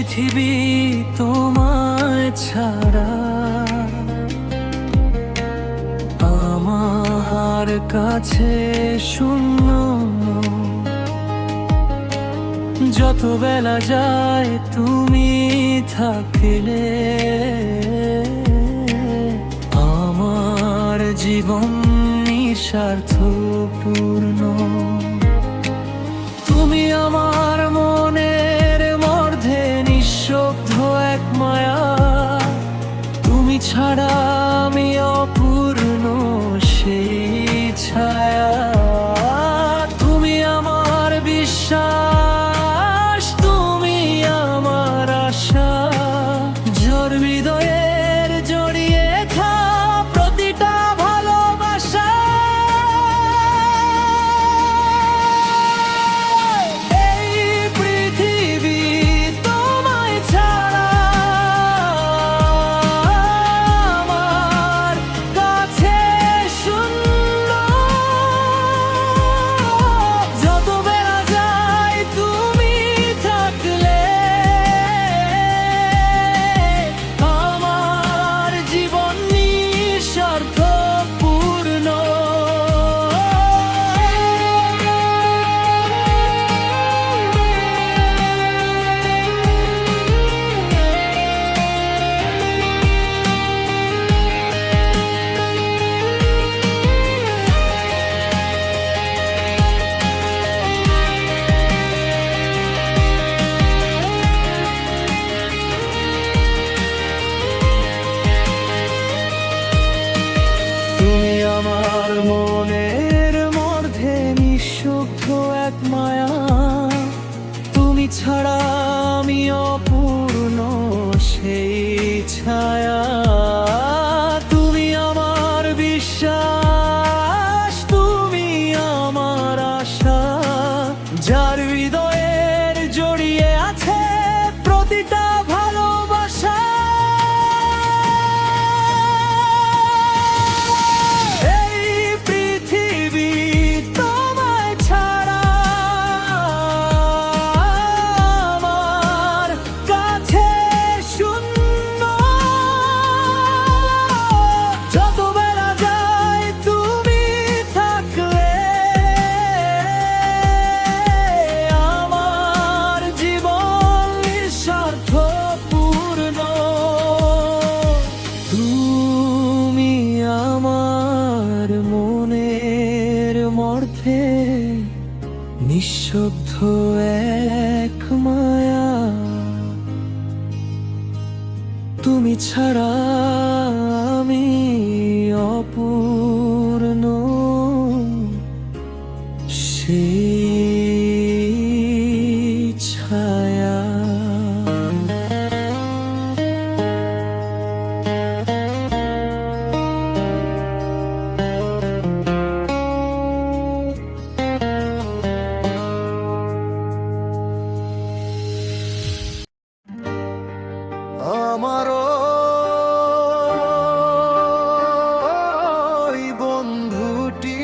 পৃথিবী তোমায় ছাড়া আমার কাছে শূন্য। যত বেলা যায় তুমি থাকলে আমার জীবন নিঃস্বার্থপূর্ণ। তুমি আমার মনের মধ্যে নিঃশব্দ এক মায়া, তুমি ছাড়া আমি অপূর্ণ সেই ছায়া। তুমি আমার বিশ্বাস, তুমি আমার আশা, ঝড় হৃদয়ের জড়িয়ে থা প্রতিটা ভালোবাসা। এই পৃথিবী তোমায় ছাড়া আমার কাছে শূন্য। যত বেলা যায় তুমি থাকলে আমার জীবন নিঃস্বার্থপূর্ণ। তুমি আমার মনের মধ্যে নিঃশব্দ এক মায়া, তুমি ছাড়া আমি অপূর্ণ সেই ছায়া। তুমি আমার বিশ্বাস, তুমি আমার আশা, যার হৃদয়ের জড়িয়ে আছে প্রতিটা ভালোবাসা। এই পৃথিবী তোমায় ছাড়া আমার কাছে শূন্য। যত বেলা যায় তুমি থাকলে আমার জীবন নিঃস্বার্থপূর্ণ। তুমি আমার মনের মধ্যে নিঃশব্দ এক মায়া, তুমি ছাড়া আমি অপূর্ণ সেই ছায়া। আমার ওই বন্ধুটি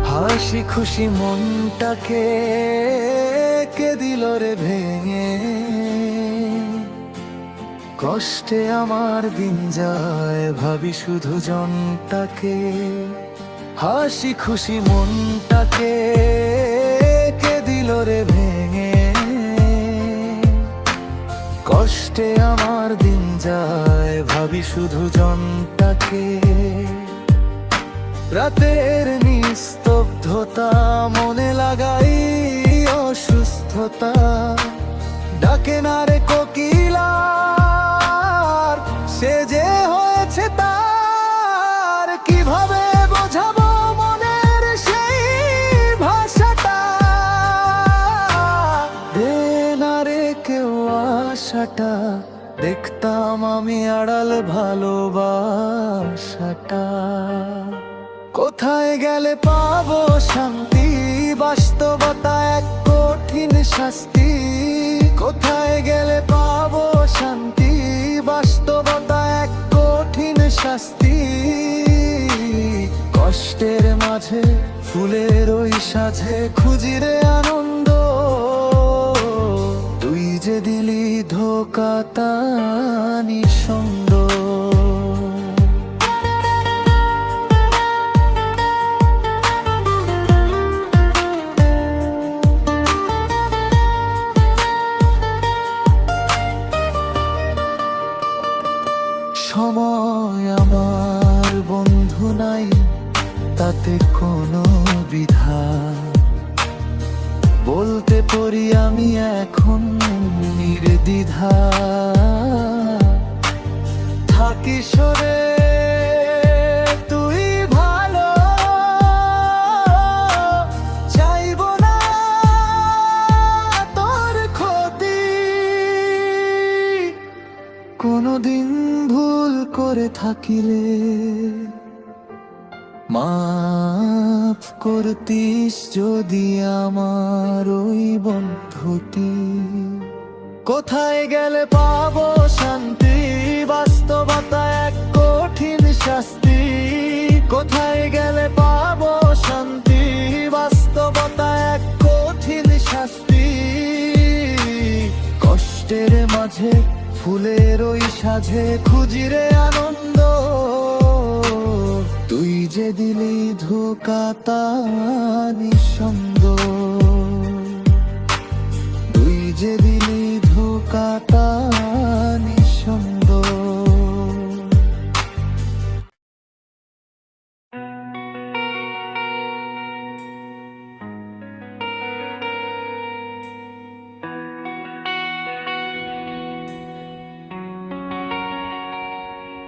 হাসি খুশি মনটাকে কে দিল রে ভেঙে। কষ্টে আমার দিন যায় ভাবি শুধু জনটাকে। হাসি খুশি মনটাকে কে দিল রে ভেঙে। কষ্টে আমার দিন যায় ভাবি শুধু জনটাকে। রাতের নিস্তব্ধতা মনে লাগাই অসুস্থতা, ডাকে না রে কোকিলার সে যে হয়েছে তার। কিভাবে বোঝাবো মনের সেই ভাষাটা, দে না রে কেউ আশাটা, দেখতাম আমি আড়াল ভালোবাসাটা। কোথায় গেলে পাবো শান্তি, বাস্তবতা এক কঠিন শাস্তি, কোথায় গেলে পাবো শান্তি, বাস্তবতা এক কঠিন শাস্তি। কষ্টের মাঝে ফুলের ওই সাজে খুঁজিরে আনন্দ, তুই যে দিলি ধোকা তা নিঃসন্দ। সময় আমার বন্ধু নাই, তাতে কোনো বিধা, বলতে পারি আমি এখন নির্দ্বিধা। থাকি সরে তুই ভালো, চাইব না তোর ক্ষতি, কোনদিন ভুল করে থাকিলে মাফ করতিস যদি আমার ওই বন্ধুটি। কোথায় গেলে পাবো শান্তি, বাস্তবতা এক কঠিন শাস্তি, কোথায় গেলে পাবো শান্তি, বাস্তবতা এক কঠিন শাস্তি। কষ্টের মাঝে ফুলের ওই সাজে খুঁজিরে আনন্দ, তুই যে দিলি ধোকা তা নিঃসন্দ, তুই যে দিলি ধোকা তা নিঃসন্দ।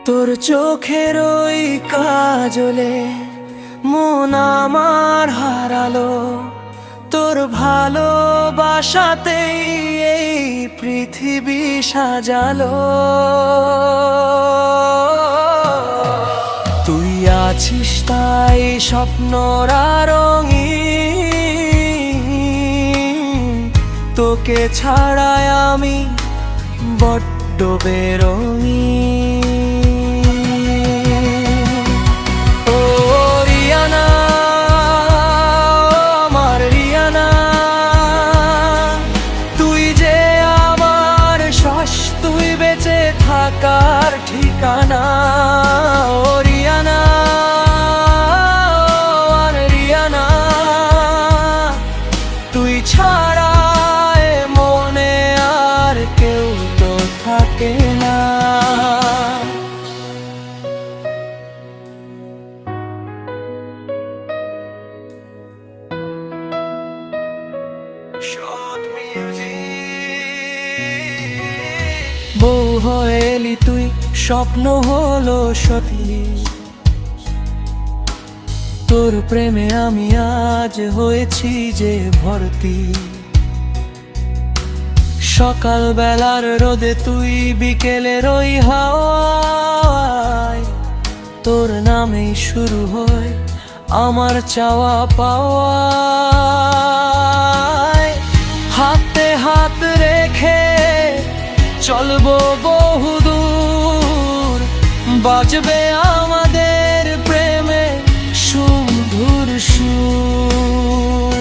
তোর চোখের ওই কাজলে মন আমার হারালো, তোর ভালোবাসাতেই এই পৃথিবী সাজালো। তুই আছিস তাই স্বপ্নরা রঙিন, তোকে ছাড়াই আমি বড্ড বেরঙিন। থাকার ঠিকানা রিয়ানা, রিয়ানা, তুই ছাড়া মনে আর কেউ তো থাকে না। বউ হয়েলি তুই, স্বপ্ন হলো সত্যি, তোর প্রেমে আমি আজ হয়েছি যে ভর্তি। সকাল বেলার রোদে তুই বিকেলের ওই হাওয়ায়, তোর নামেই শুরু হয় আমার চাওয়া পাওয়া। হাতে হাত রেখে চলবো বহুদূর, বাজবে আমাদের প্রেমে সুমধুর সুর।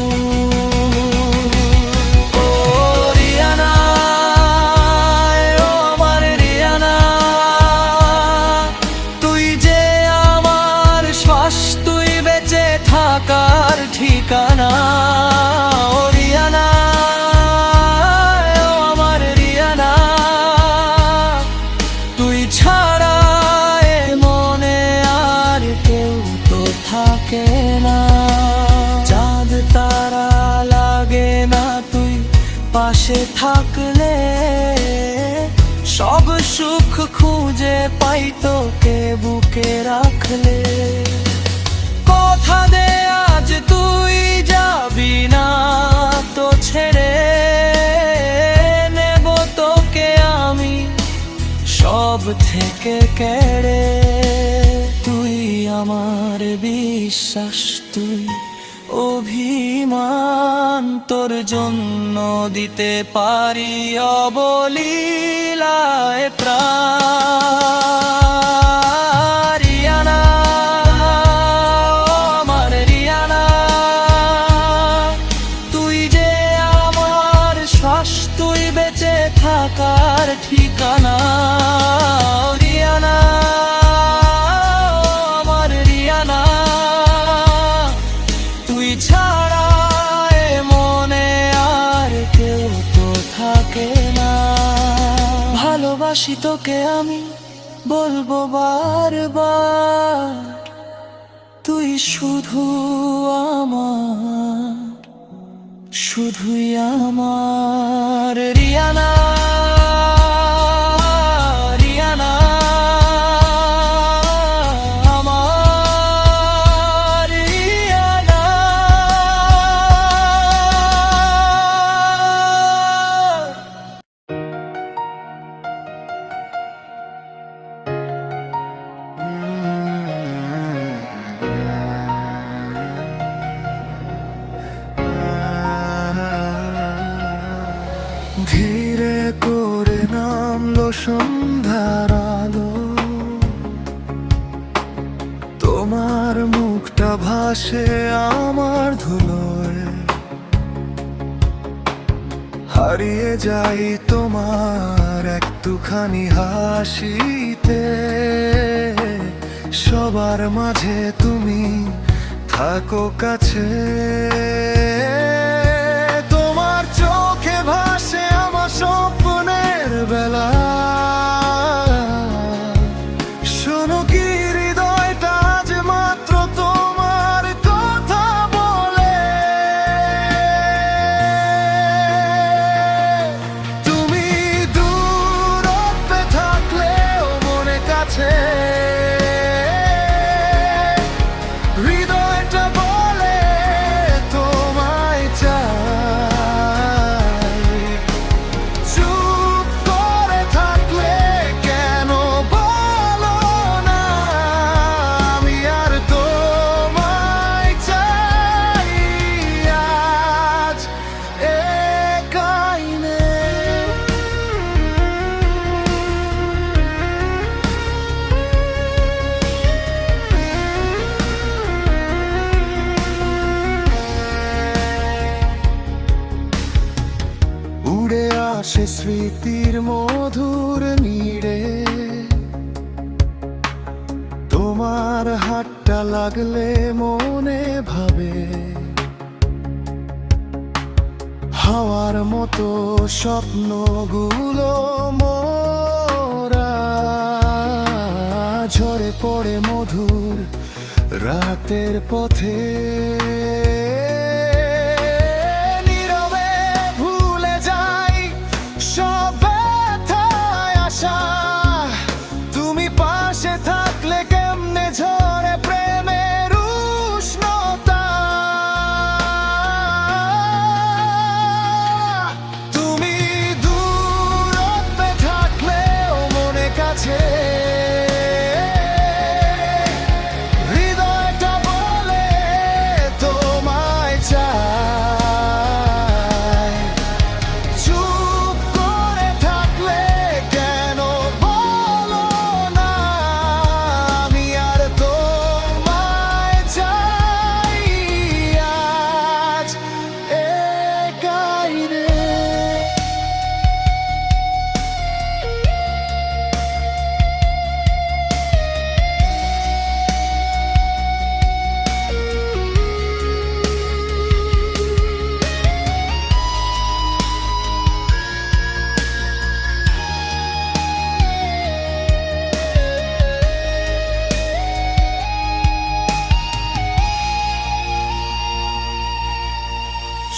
ও রিয়ানা, ও আমার রিয়ানা, তুই যে আমার শ্বাস, তুই বেঁচে থাকার ঠিকানা। ও রিয়ানা, চাঁদ তারা লাগে না তুই পাশে থাকলে, সব সুখ খুঁজে পাই তোকে বুকে রাখলে। কথা দে আজ তুই যাবি না তো ছেড়ে, নেব তোকে আমি সব থেকে কেড়ে। তুই আমার বিশ্বাস, তুই অভিমান তোর জন্য দিতে পারি অবলীলায় প্রাণ। রিয়ানা, আমার রিয়ানা, তুই যে আমার শ্বাস, তুই বেঁচে থাকার ঠিকানা। রিয়ানা, আমার রিয়ানা, তুই ছাড়া এ মনে আর কেউ তো থাকে না। ভালোবাসি তোকে আমি, বলবো বারবার, তুই শুধু আমার, শুধুই আমার। রিয়ানা, রিয়ানা, আমার রিয়ানা। ধীরে করে নামলো সন্ধ্যার আলো, তোমার মুখটা ভাসে আমার ধুলোয়। হারিয়ে যাই তোমার একটুখানি হাসিতে, সবার মাঝে তুমি থাকো কাছে। তোমার চোখে ভাসে আমার স্বপ্নের বেলা, শোনো কি হৃদয়টা আজ মাত্র তোমার কথা বলে। তুমি দূরত্বে থাকলেও মনে কাছে, হৃদয়টা বলে তোমায় চাই। চুপ করে থাকলে কেন বলো না, আমি আর তোমায় চাই। আজ একাই নেই। উড়ে আসে স্মৃতির মধুর নীড়ে, তোমার হাতটা লাগলে মনে ভাবে। হাওয়ার মতো স্বপ্নগুলো মোরা ঝরে পড়ে মধুর রাতের পথে। নীরবে ভুলে যাই সব ব্যথায় আশা, তুমি পাশে থাকলে কেমনে ঝরে প্রেমের উষ্ণতা। তুমি দূরত্বে থাকলেও মনে কাছে, হৃদয়টা বলে তোমায় চাই। চুপ করে থাকলে কেন বলো না, আমি আর তোমায় চাই। আজ একাই রে।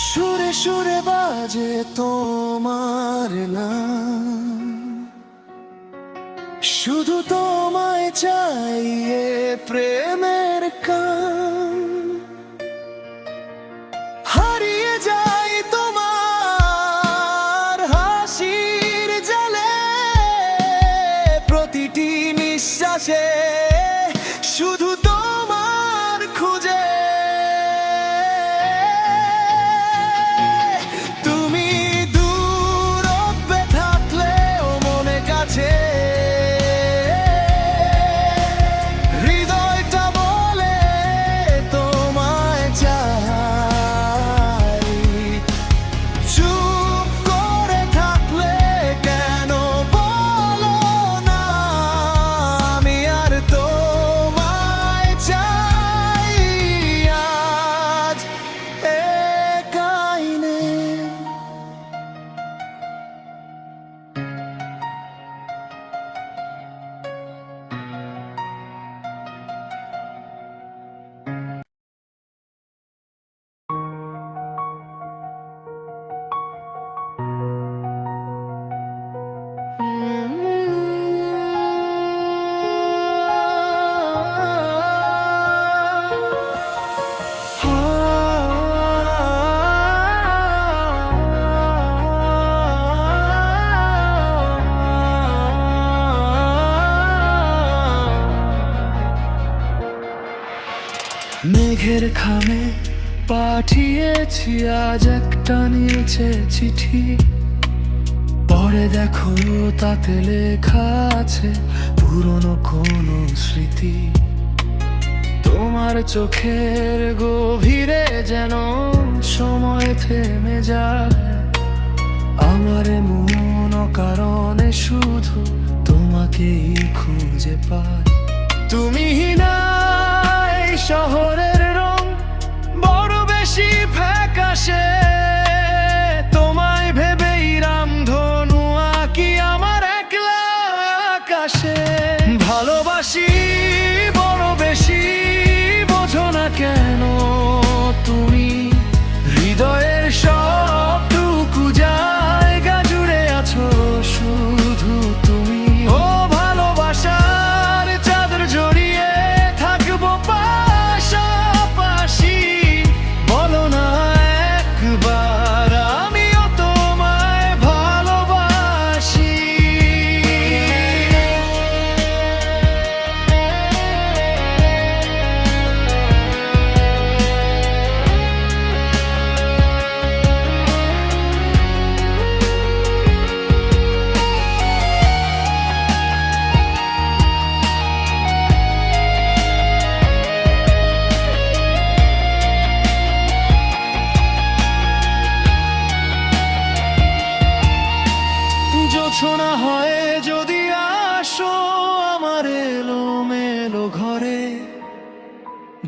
সুরে সুরে বাজে তোমার নাম, শুধু তোমায় চাই এ প্রেমের কাম। হারিয়ে যাই তোমার হাসির জালে, প্রতিটি নিঃশ্বাসে শুধু তোমার খুঁজে। চোখের খামে পাঠিয়েছি আজ একটা নীলচে চিঠি। পরে দেখো তাতে লেখা আছে পুরনো কোনো স্মৃতি। তোমার চোখের গভীরে যেন সময় থেমে যায়। আমার মন কারণে শুধু তোমাকেই খুঁজে পায়। তুমি না এই শহরের রং বড় বেশি ফ্যাকাশে, তোমায় ভেবেই রামধনু আঁকি আমার একলা আকাশে। ভালোবাসি বড় বেশি, বোঝো না কেন তুমি? হৃদয়ের সবটুকু জায়গা জুড়ে আছো শুধু তুমি। ও ভালোবাসার চাদর জড়িয়ে থাকবো পাশাপাশি। বলো না একবার আমিও তোমায় ভালোবাসি। জোছনা হয় যদি আসো আমার এলোমেলো ঘরে,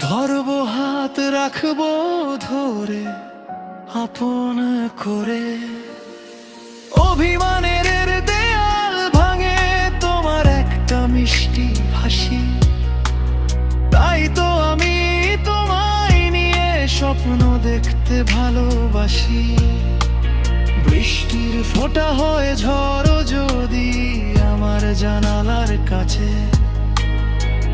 ধরবো হাত রাখবো ধরে আপন করে। অভিমানের দেয়াল ভাঙে তোমার একটা মিষ্টি হাসি। তাই তো আমি তোমায় নিয়ে স্বপ্ন দেখতে ভালোবাসি। বৃষ্টির ফোঁটা হয়ে ঝড়ো যদি আমার জানালার কাছে,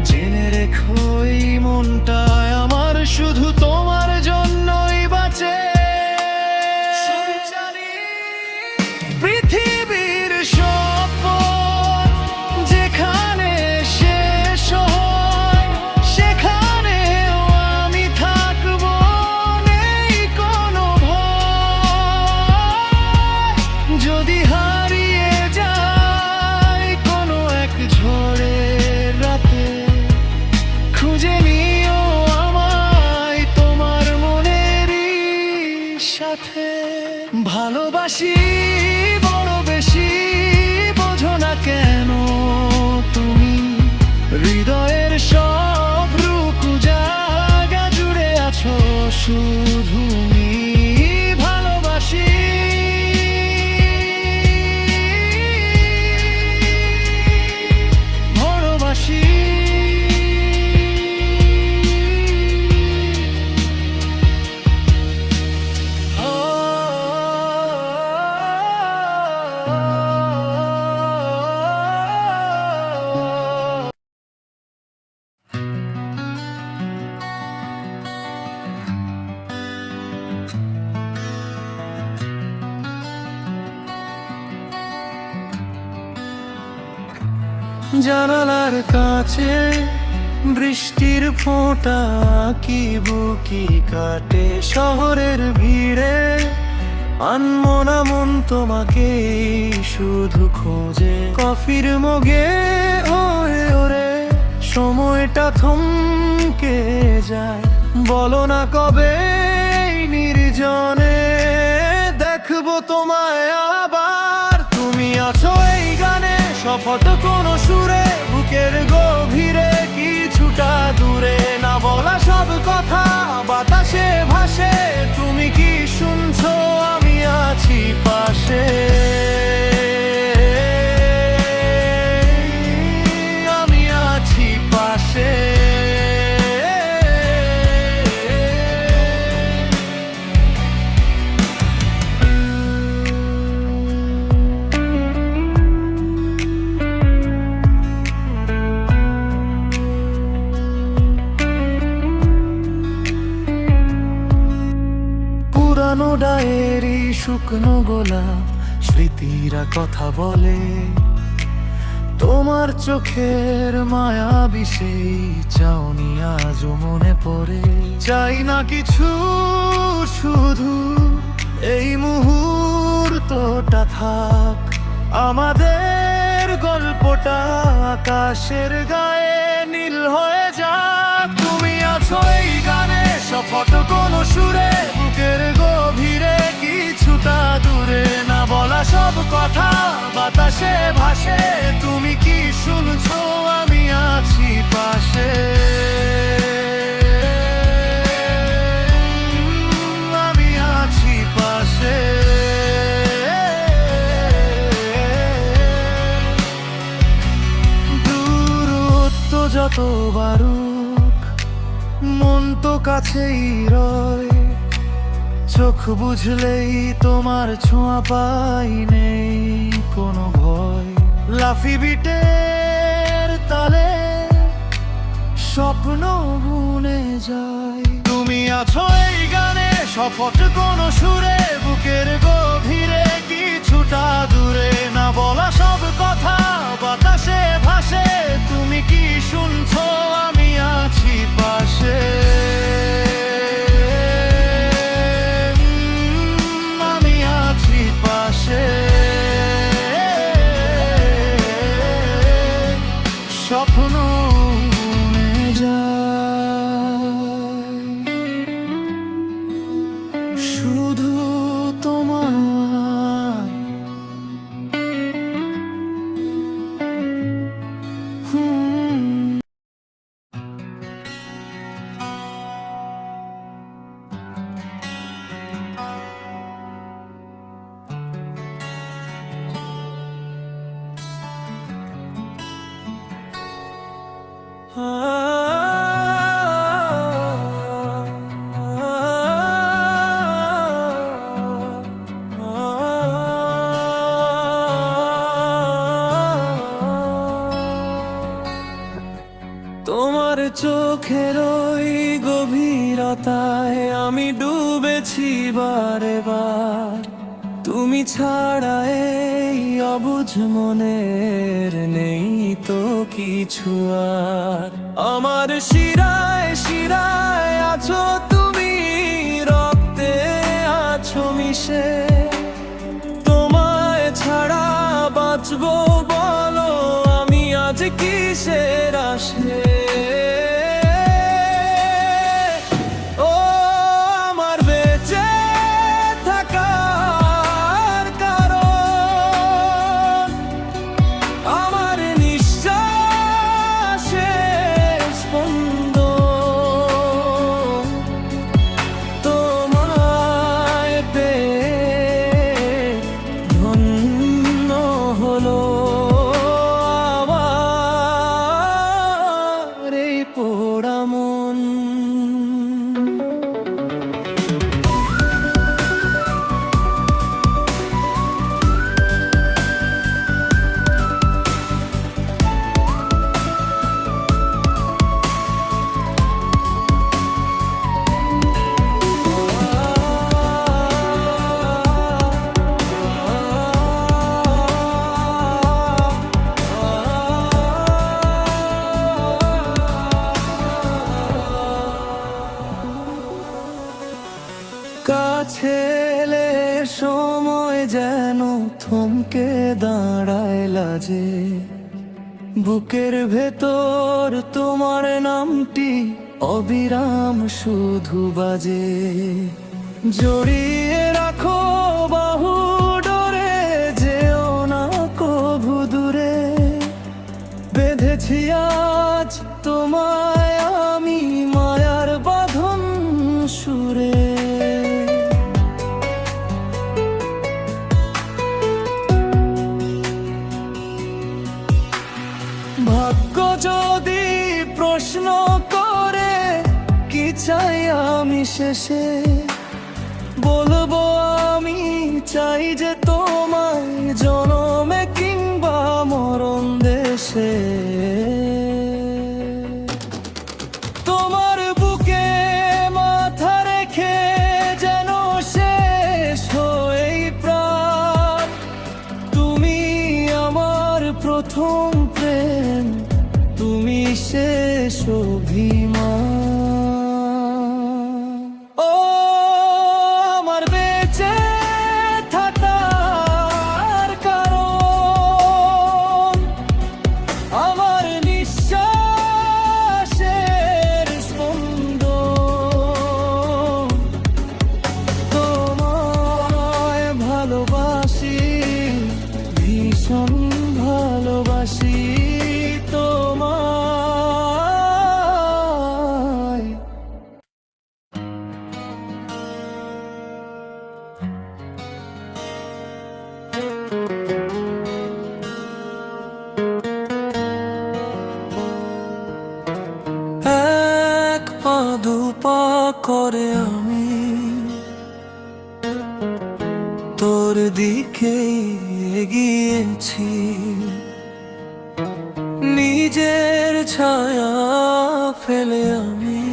জেনে রেখো এই মনটায় আমার শুধু তোমার জন্যই বাঁচে। পৃথিবীর সব পথ যেখানে শেষ হয় সেখানেও আমি থাকবো, নেই কোনো ভয়। যদি হারিয়ে যায় কোনো এক ঝড়ের রাতে, খুঁজে নিও আমায় তোমার মনেরই সাথে। ভালোবাসি বড় বেশি, বোঝো না কেন তুমি? হৃদয়ের সব রুকু জায়গা জুড়ে আছো শুধু তুমি। ভালোবাসি ভালোবাসি। জানালার কাছে বৃষ্টির ফোঁটা কি বুকি কাটে শহরের ভিড়ে। আনমনা মন তোমাকে শুধু খোঁজে কফির মগে ওরে ওরে। সময়টা থমকে যায়, বলো না কবে এই নির্জনে দেখবো তোমায় আবার। তুমি আছো এই গানে শপথ কোনো সুরে, বুকের গভীরে কিছুটা দূরে। না বলা সব কথা বাতাসে ভাসে, তুমি কি শুনছো? আমি আছি পাশে, আমি আছি পাশে। পুরানো ডায়েরি শুকনো গোলাপ স্মৃতিরা কথা বলে। তোমার চোখের মায়াবী সেই চাউনি আজও মনে পড়ে। চাই না কিছু, শুধু এই মুহূর্তটা থাক। আমাদের গল্পটা আকাশের গায়ে নীল হয়ে যাক। তুমি আছো এই গানে শপথ কোনো সুরে, বুকের গভীরে কিছুটা দূরে। না বলা সব কথা বাতাসে ভাসে, তুমি কি শুনছো? আমি আছি পাশে। আমি আছি পাশে। দূরত্ব যত বারুক, মন তো কাছেই রয়। চোখ বুঝলেই তোমার ছোঁয়া পাই, নেই কোনো ভয়। লাফি বিটের তালে স্বপ্ন বুনে যায়। তুমি আছো এই গানে শপথ কোনো সুরে, বুকের গভীরে কিছুটা দূরে। না বলা সব কথা বাতাসে ভাসে, তুমি কি শুনছো? আমি আছি পাশে। আমি আছি পাশে। স্বপ্ন বুনে যায় শুধু তোমার। তোমার চোখের ওই গভীরতায় আমি ডুবেছি বারে বার। তুমি ছাড়া এই অবুঝ মনের নেই তো কিছু আর। আমার শিরায় শিরায় আছো তুমি, রক্তে আছো মিশে। তোমায় ছাড়া বাঁচবো বলো আমি আজ কিসের আসে? ও আমার বেঁচে থাকার কারণ, আমার নিঃশ্বাসের স্পন্দন। তোমায় পেয়ে ধন্য হলো আমার এই পোড়া মন। কাছে এলে সময় যেন থমকে দাঁড়ায় লাজে। বুকের ভেতর তোমার নামটি অবিরাম শুধু বাজে। জড়িয়ে রাখো বাহু ডোরে, যেও না কভু দূরে। বেঁধেছি আজ তোমায় আমি মায়ার বাঁধন সুরে। ভাগ্য যদি প্রশ্ন করে কি চাই আমি শেষে, বলবো আমি চাই যে তোমায় জনমে কিংবা মরণ দেশে। তোমার বুকে মাথা রেখে যেন শেষ হয়ে প্রাণ। তুমি আমার প্রথম প্রেম, তুমি শেষ অভিমান। ও আমার বেঁচে থাকার কারণ, আমার নিঃশ্বাসের স্পন্দন, তোমায় ভালোবাসি, ভীষণ ভালোবাসি তোমায়। এক পা দুপা করে আমি তোর দিকে এগিয়েছি, নিজের ছায়া ফেলে আমি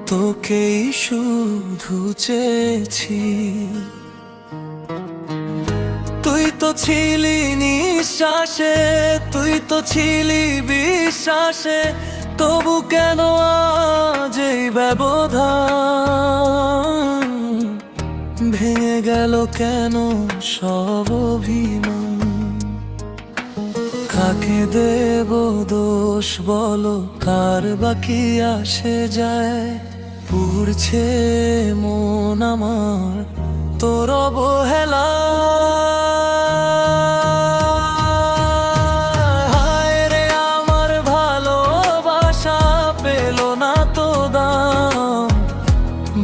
তোকেই শুধু চেয়েছি। তুই তো ছিলি নিঃশ্বাসে, তুই তো ছিলি বিশ্বাসে, তবু কেন আজ এই ব্যবধান? ভেঙে গেল কেন সব অভিমান? কাকে দেব দোষ বলো, কার বাকি আসে যায়? পুড়ছে মন আমার তোর অবহেলা। হায় রে আমার ভালোবাসা পেল না তো দাম,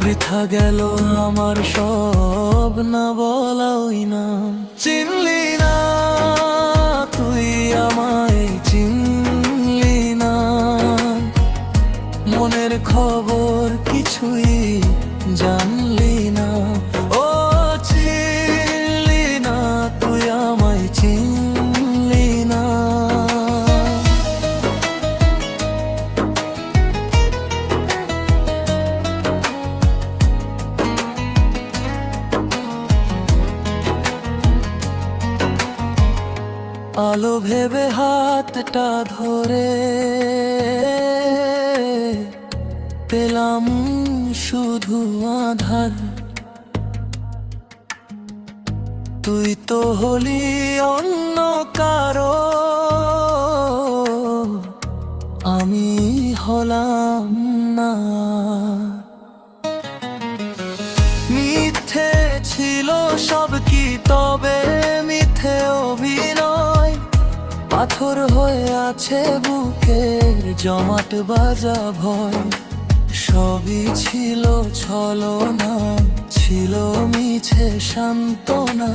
বৃথা গেল আমার সব না বলা ওই নাম। চিনলি না তুই আমায়, চিনলি না, মনের খবর কিছুই জানলি না। ও চিনলি না তুই আমায়, চিনলি না। আলো ভেবে হাতটা ধরে পেলাম শুধু আধার। তুই তো হলি অন্য কারো, আমি হলাম না। মিথ্যে ছিল সব কি তবে মিথ্যে অভিনয়? পাথর হয়ে আছে বুকের জমাট বাজা ভয়। সবই ছিল ছলনা, ছিল মিছে সান্ত্বনা,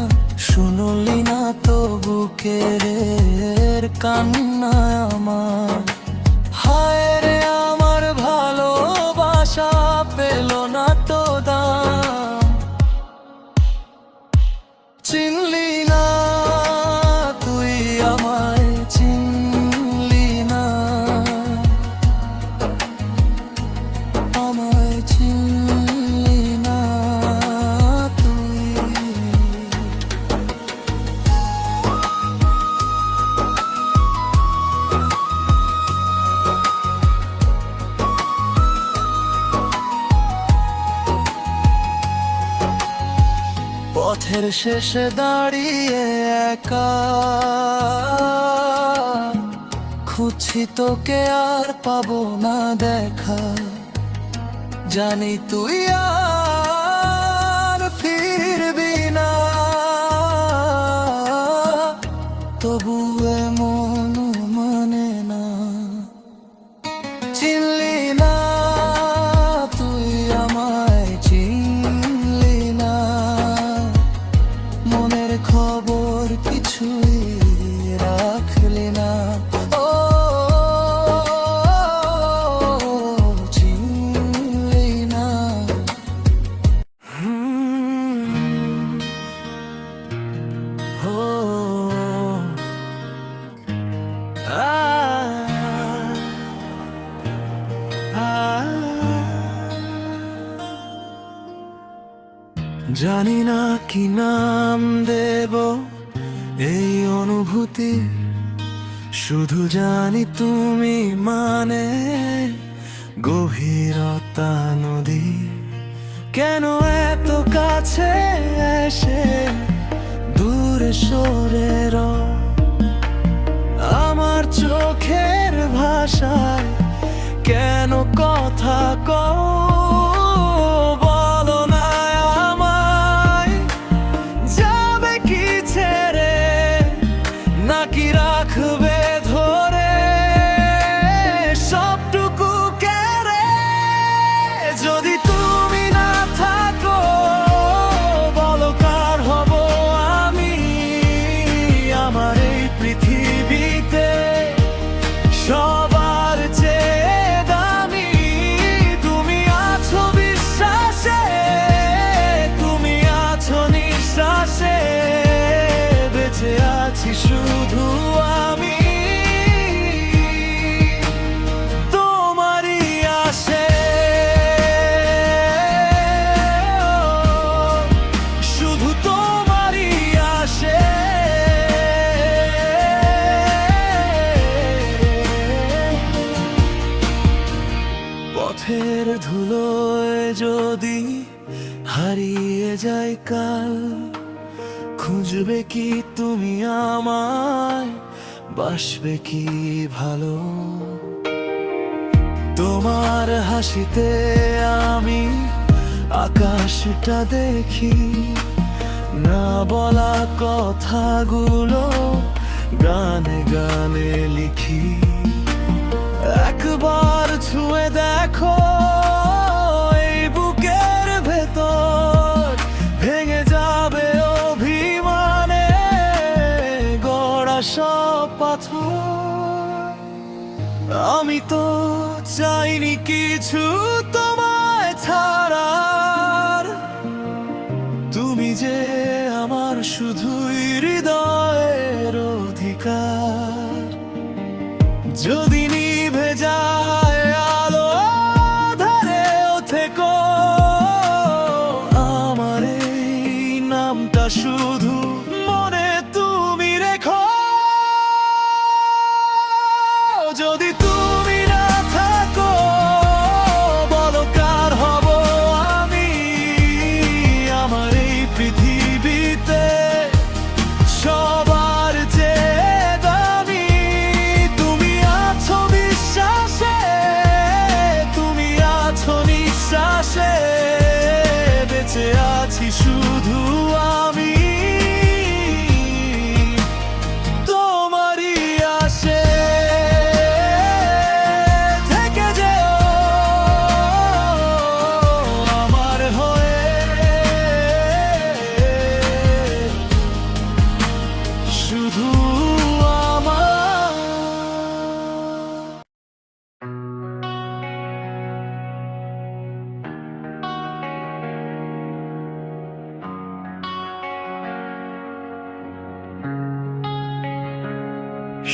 শুনলি না তো বুকের কান্না আমার। হায় রে আমার ভালোবাসা পেল না তো দাম, চিনলি না তুই আমায়, চিনলি না আমায়, চিনলি না তুই। পথের শেষে দাঁড়িয়ে একা খুঁজছি তোকে, আর পাবো না দেখা। জানি তুই আর ফিরবি না, তবু এমন মানে না। চিনলি না তুই আমায়, চিনলি না, মনের খবর কিছুই রাখলি না। ও চিনলি না। ও জানি না কি নাম দেব, এই অনুভূতি শুধু জানি তুমি মানে গভীরতা নদী। কেন এত কাছে এসে দূরে সরে রও? আমার চোখের ভাষায় কেন কথা কও? বলো না আমায় যাবে কি ছেড়ে, নাকি রাখবে ধরে সবটুকু কেড়ে? যদি তুমি না থাকো বলো কার হব আমি? আমার এই পৃথিবীতে সবার চেয়ে দামি তুমি আছো বিশ্বাসে, তুমি আছো নিঃশ্বাসে, বেঁচে আছি শুধু আমি তোমারই আশে। শুধু তোমারই আশে। পথের ধুলোয় যদি হারিয়ে যায় কাল, খুঁজবে কি তুমি আমায়, বাসবে কি ভালো? তোমার হাসিতে আমি আকাশটা দেখি, না বলা কথাগুলো গানে গানে লিখি। একবার ছুঁয়ে দেখো এই বুকের ভেতর, ভেঙে যাবে অভিমানে গড়া সব পাথর। আমি তো চাইনি কিছু তোমায় ছাড়ার, তুমি যে আমার শুধুই হৃদয়ের অধিকার। যদি নিভে যায় আলো ধারেও থেকো, আমার এই নামটা শুধু মনে তুমি রেখো। যদি তুমি না থাকো বলো কার হব আমি? আমার এই পৃথিবীতে সবার চেয়ে দামি তুমি আছো বিশ্বাসে, তুমি আছো নিঃশ্বাসে, বেঁচে আছি শুধু আমি তোমারই আশে। থেকে যেও আমার হয়ে, শুধু আমার।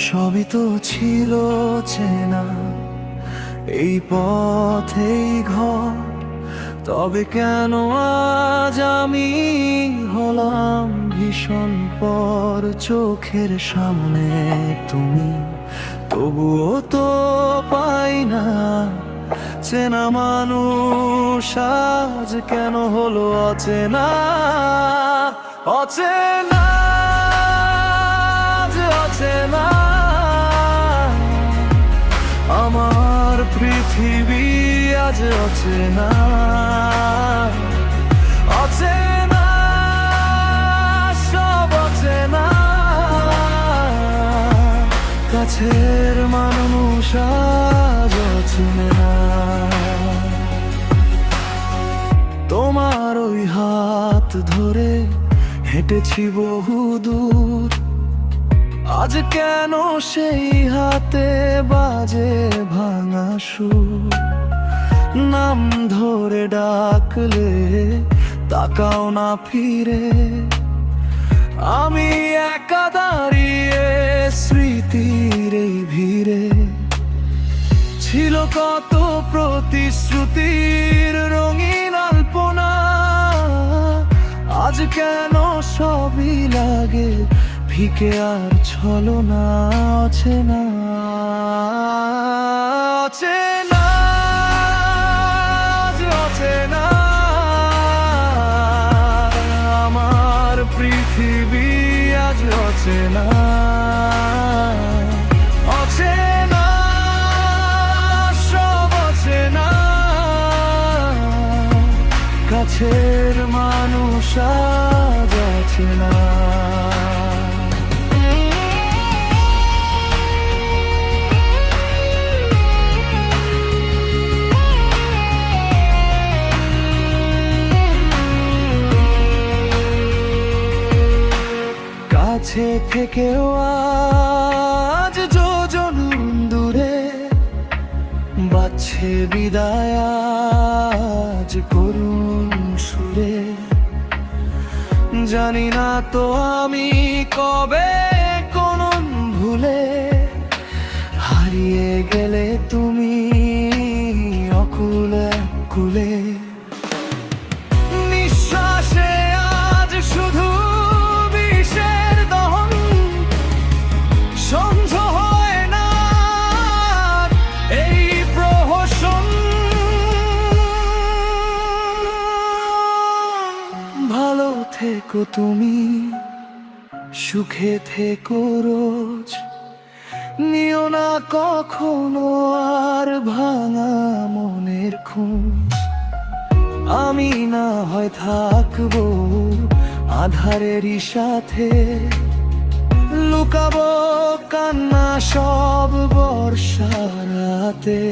সবই তো ছিল চেনা, এই পথেই ঘর, তবে কেন আজ আমি হলাম ভীষণ পর? চোখের সামনে তুমি, তবুও তো পাই না চেনা মানুষ। আজ কেন হলো অচেনা? অচেনা আজ অচেনা, আমার পৃথিবী আজ অচেনা। অচেনা সব অচেনা, কাছের মানুষ আজ অচেনে না। তোমার ওই হাত ধরে হেঁটেছি বহু দূর, আজ কেন সেই হাতে বাজে ভাঙা সুর? নাম ধরে ডাকলে তাকাও না ফিরে, আমি একা দাঁড়িয়ে স্মৃতির এই ভিড়ে। ছিল কত প্রতিশ্রুতির রঙিন আলপনা, আজ কেন সবই লাগে ধিকে আর ছলনা অচেনা অচেনা আজ অচেনা আমার পৃথিবী আজ অচেনা অচেনা সব অচেনা কাছের মানুষ আজ অচেনা কাছে থেকেও আজ যোজন দূরে বাজছে বিদায় আজ করুণ সুরে জানি না তো আমি কবে কোন ভুলে হারিয়ে গেলে তুমি অকুল কুলে নিঃশ্বাসে আজ শুধু বিষের দহন সন্ধ হয় না এই প্রহসন ভালো থেকো তুমি সুখে থেকো রোজ নিও না কখনো আর ভাঙা মনের খোঁজ আমি না হয় থাকবো আধারেরই সাথে লুকাবো কান্না সব বর্ষার রাতে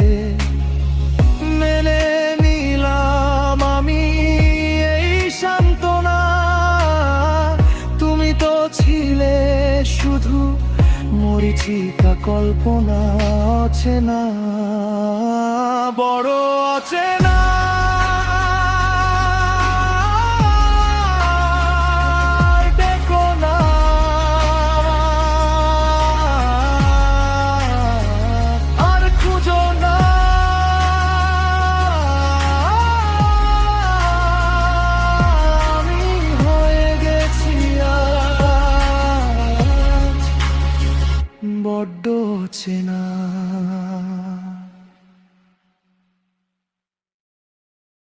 মেনে নিলাম আমি এই সান্ত্বনা তুমি তো ছিলে শুধু মরিচিকা কল্পনা অচেনা বড় অচেনা